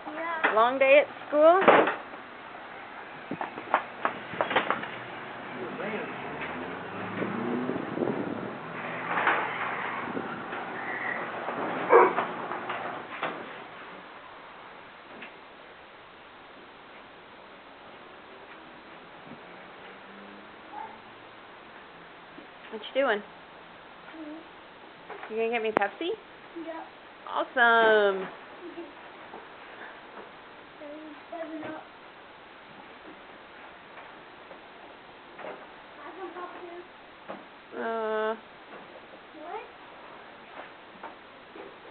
Yeah. Long day at school? What you doing? You gonna get me Pepsi? Yeah. Awesome. What?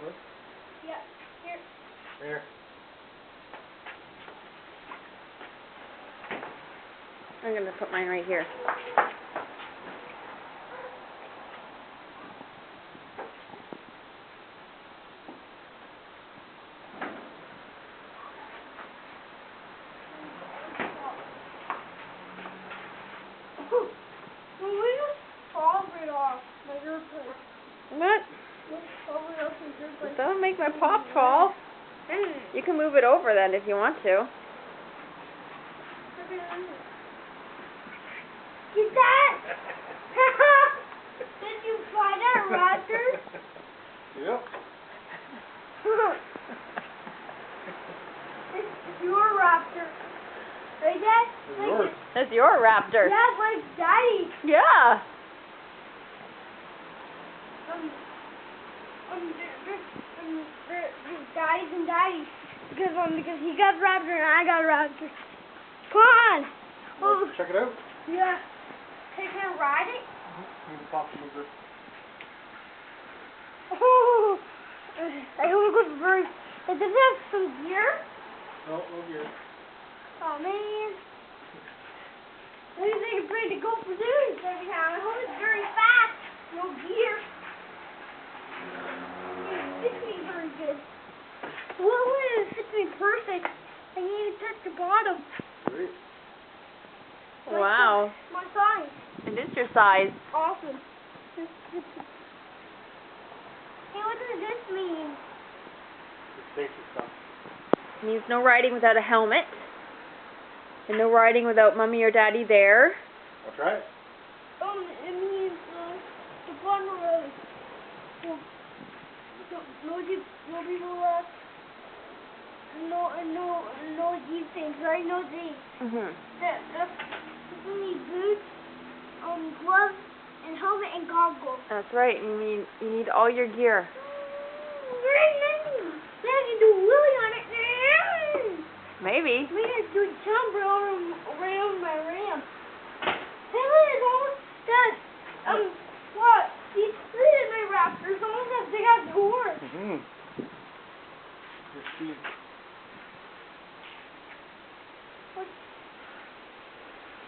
What? Yeah. Here. There. I'm gonna put mine right here. Well, we just solve it off by your place. What? Let's solve it off by your place. Don't make my pop fall. You can move it over then if you want to. Get that? Did you fly that raptor? Yep. It's your raptor. Right, Dad? It's yours. That's your raptor. Yeah, it's like Daddy. Yeah. There's daddies and daddies. Because he got raptor and I got raptor. Come on. Oh, Check it out. yeah. Can I ride it? Move the pop mover. Oh, I hope it goes very. Does it have some gear? No, no gear. Oh man. I think I can bring to go for this every time. I hope it's very fast. No gear. It fits me very good. Well, it fits me perfect. I need to touch the bottom. Great. Wow. My size. It is your size. Awesome. Hey, what does this mean? It's safety stuff. Means no riding without a helmet. And no riding without mommy or daddy there. I'll try it. It means the fun road. No people no these things, right? No these. Mhm. You need boots, gloves, and helmet and goggles. That's right. You need all your gear. Very nice. Then I can do a wheelie on it. Maybe. We can do a jump around my ramp. Hey, look, it's almost done. What? These three of my raptors almost have big ass doors. Your speed. What?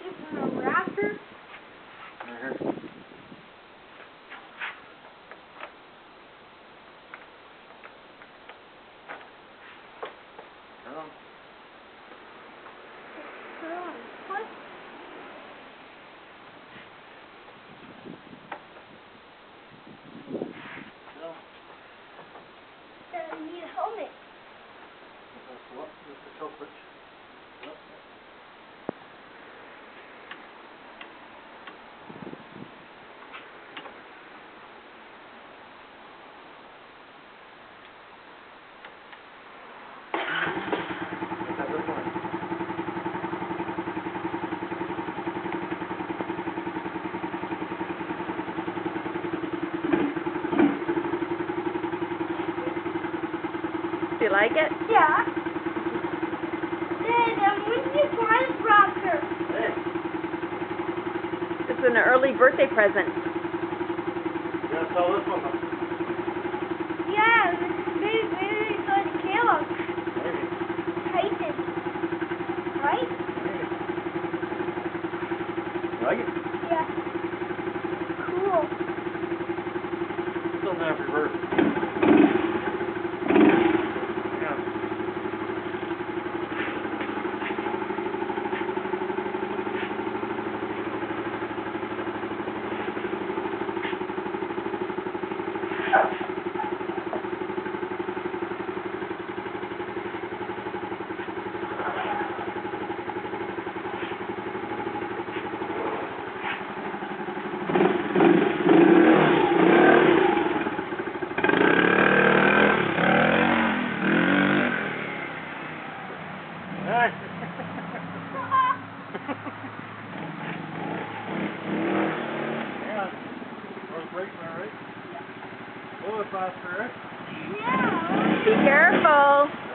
This is a raptor? Right here. Turn on. What? No. I need a helmet. That's what? Just the kill switch. Yep. That's this one. Do you like it? Yeah. Dad, when did you fly this raptor? Hey. It's an early birthday present. You gotta sell this one though. Yeah, maybe they saw the Caleb. Maybe. Tyson. Right? Maybe. You like it? Yeah. Cool. Still have reverse. Yeah.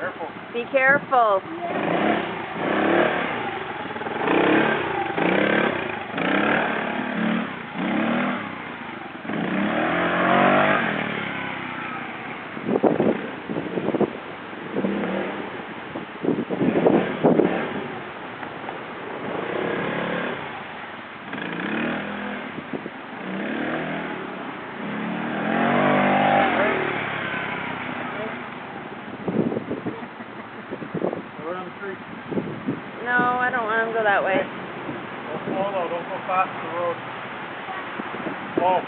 Careful. Be careful. Go down the street. No, I don't want him to go that way. Go slow though, don't go fast to the road. Slow.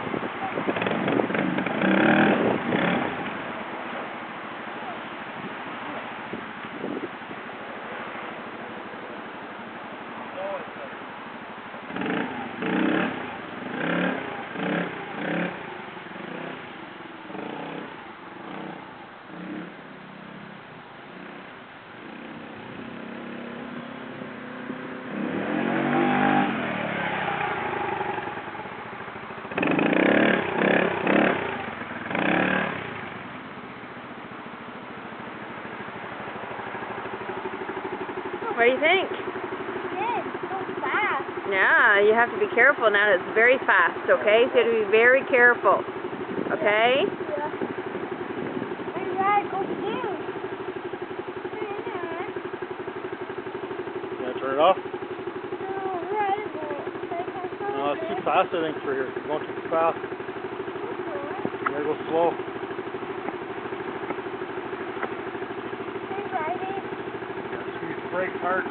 What do you think? Yeah, it's so fast. Yeah, you have to be careful now. It's very fast, okay? So you have to be very careful, okay? Yeah. My ride goes down. You gonna turn it off? No, ride it won't. No, it's too fast I think for here. You're going too fast. You gotta go slow. Ride it. Squeeze the brakes hard.